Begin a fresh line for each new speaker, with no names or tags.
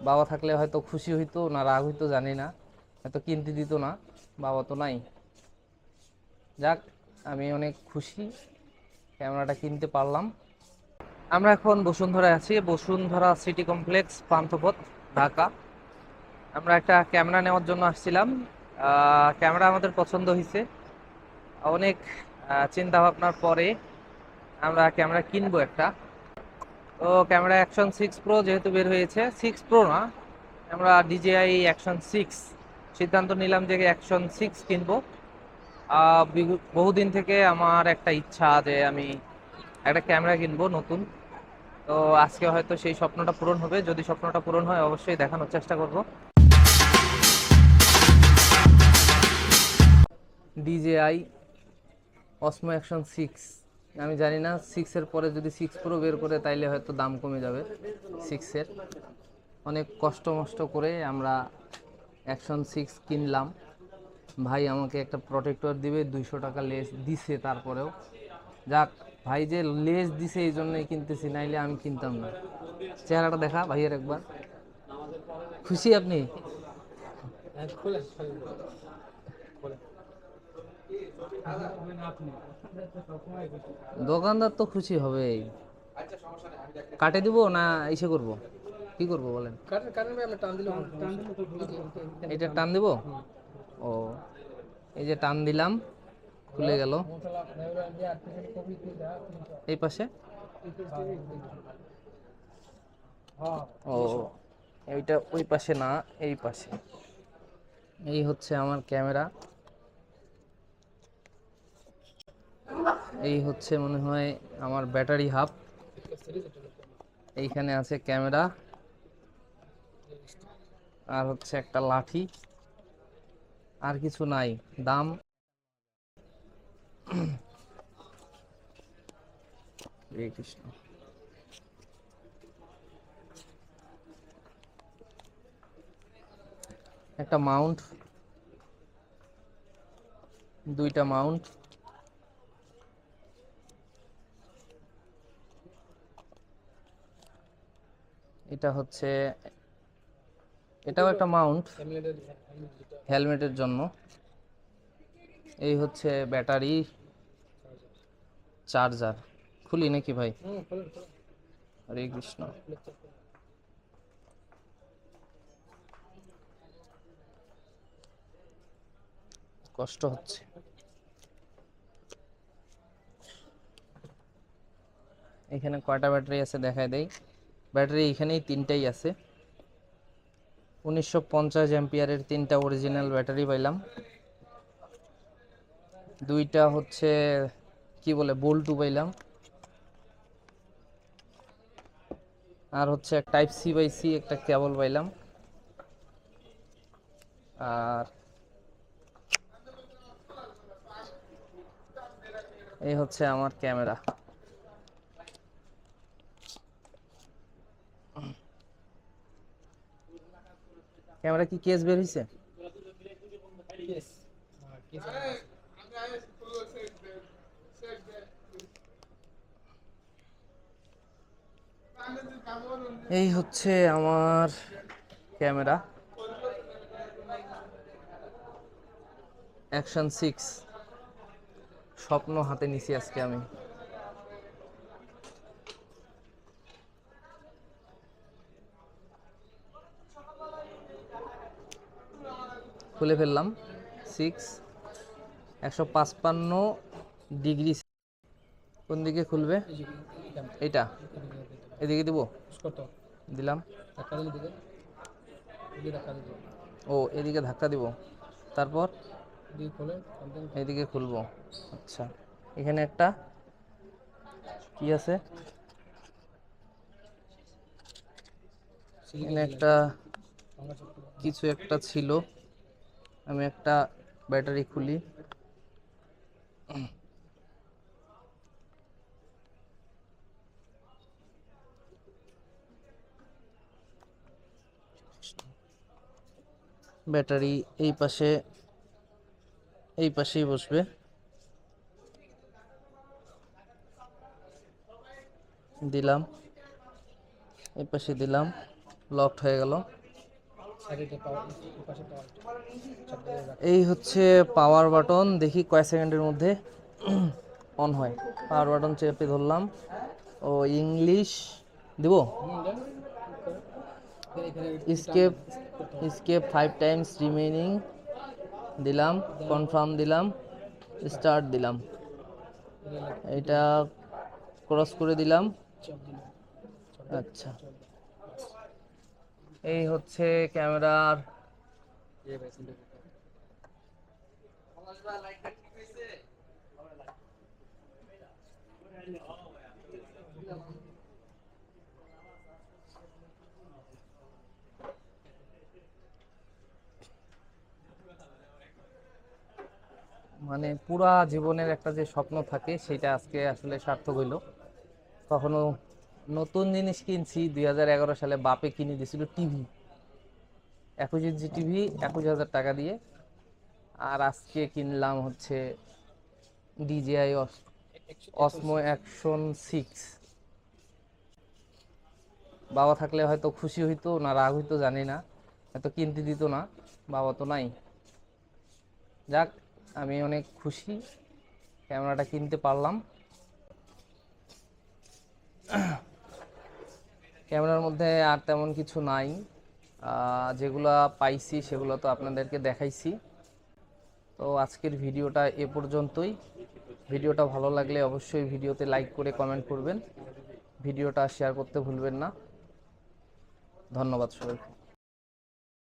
বাবা থাকলে হয়তো খুশি হইতো না রাগ হইতো জানি না, হয়তো কিনতে দিত না, বাবা তো নাই। যাক, আমি অনেক খুশি ক্যামেরাটা কিনতে পারলাম। আমরা এখন বসুন্ধরায় আছি, বসুন্ধরা সিটি কমপ্লেক্স, পান্থপথ, ঢাকা। আমরা একটা ক্যামেরা নেওয়ার জন্য আসছিলাম। ক্যামেরা আমাদের পছন্দ হয়েছে অনেক, চিন্তা ভাবনার পরে আমরা ক্যামেরা কিনবো একটা। তো ক্যামেরা অ্যাকশন 6 প্রো যেহেতু বের হয়েছে, 6 প্রো না, আমরা ডিজিআই অ্যাকশন 6 সিদ্ধান্ত নিলাম যে অ্যাকশন 6 কিনবো। বহুদিন থেকে আমার একটা ইচ্ছা যে আমি একটা ক্যামেরা কিনবো নতুন। তো আজকে হয়তো সেই স্বপ্নটা পূরণ হবে, যদি স্বপ্নটা পূরণ হয় অবশ্যই দেখানোর চেষ্টা করব। DJI Osmo Action 6। আমি জানি না 6-এর পরে যদি 6 প্রো বের করে তাইলে হয়তো দাম কমে যাবে 6-এর। অনেক কষ্ট মষ্ট করে আমরা অ্যাকশন 6 কিনলাম। ভাই আমাকে একটা প্রোটেক্টর দিবে, 200 টাকা লেস দিছে। তারপরেও যাক, ভাই যে লেস দিছে এই জন্যই কিনতেছি, নাইলে আমি কিনতাম না। চেহারাটা দেখা ভাইয়ের একবার, খুশি আপনি? দোকানদার তো খুশি হবেই। কাটে দিব না ইসে করব, কি করব বলেন? এটা টান দিব। ও, এই যে টান দিলাম, খুলে গেল। এই পাশে। ও, এইটা ওই পাশে না, এই পাশে। এই হচ্ছে আমার ক্যামেরা। এই হচ্ছে মনে হয় আমার ব্যাটারি হাব। এইখানে আছে ক্যামেরা, আর হচ্ছে একটা লাঠি, আর কিছু নাই। দাম হরে কৃষ্ণ। একটা মাউন্ট, দুইটা মাউন্ট, এটা হচ্ছে, এটাও একটা মাউন্ট হেলমেটের জন্য। এই হচ্ছে ব্যাটারি, চার্জার। খুলি নাকি ভাই? হরে কৃষ্ণ। কষ্ট হচ্ছে। এখানে কয়টা ব্যাটারি আছে দেখায় দেই। ব্যাটারি এখানেই তিনটাই আছে। 1950 এম্পিয়ারের 3টা অরিজিনাল ব্যাটারি পাইলাম। দুইটা হচ্ছে কি বলে বল্টু পাইলাম। আর হচ্ছে টাইপ C/C একটা কেবল পাইলাম। আর এই হচ্ছে আমার ক্যামেরা। ক্যামেরা কি কেস বের হইছে? এই হচ্ছে আমার ক্যামেরা অ্যাকশন 6। স্বপ্ন হাতে নিছি আজকে আমি। খুলে ফেললাম। 155 ডিগ্রি। কোন দিকে খুলবে? এটা এদিকে দিব। দিলাম। ও, এদিকে ধাক্কা দিব, তারপর এদিকে খুলবো। আচ্ছা, এখানে একটা কি আছে, এখানে একটা কিছু একটা ছিল। আমি একটা ব্যাটারি খুলি। ব্যাটারি এই পাশে, এই পাশেই বসবে। দিলাম, এই পাশে দিলাম, লকড হয়ে গেল। এই হচ্ছে পাওয়ার বাটন, দেখি কয় সেকেন্ডের মধ্যে অন হয়। পাওয়ার বাটন চেপে ধরলাম, ও ইংলিশ দিব, স্কেপ স্কেপ 5 টাইমস রিমেইনিং দিলাম, কনফার্ম দিলাম, স্টার্ট দিলাম, এটা ক্রস করে দিলাম। আচ্ছা, এই হচ্ছে ক্যামেরার মানে পুরা জীবনের একটা যে স্বপ্ন থাকে সেটা আজকে আসলে সার্থক হইল। কখনো নতুন জিনিস কিনছি 2011 সালে, বাপে কিনে দিয়েছিল টিভি, 21 ইঞ্চি টিভি 21,000 টাকা দিয়ে। আর আজকে কিনলাম হচ্ছে DJI অসমো অ্যাকশন 6। বাবা থাকলে হয়তো খুশি হইতো না রাগ হইতো জানি না, হয়তো কিনতে দিত না, বাবা তো নাই। যাক, আমি অনেক খুশি ক্যামেরাটা কিনতে পারলাম। ক্যামেরার মধ্যে আর তেমন কিছু নাই, যেগুলা পাইছি সেগুলো তো আপনাদেরকে দেখাইছি। তো আজকের ভিডিওটা এ পর্যন্তই। ভিডিওটা ভালো লাগলে অবশ্যই ভিডিওতে লাইক করে কমেন্ট করবেন, ভিডিওটা শেয়ার করতে ভুলবেন না। ধন্যবাদ সবাইকে।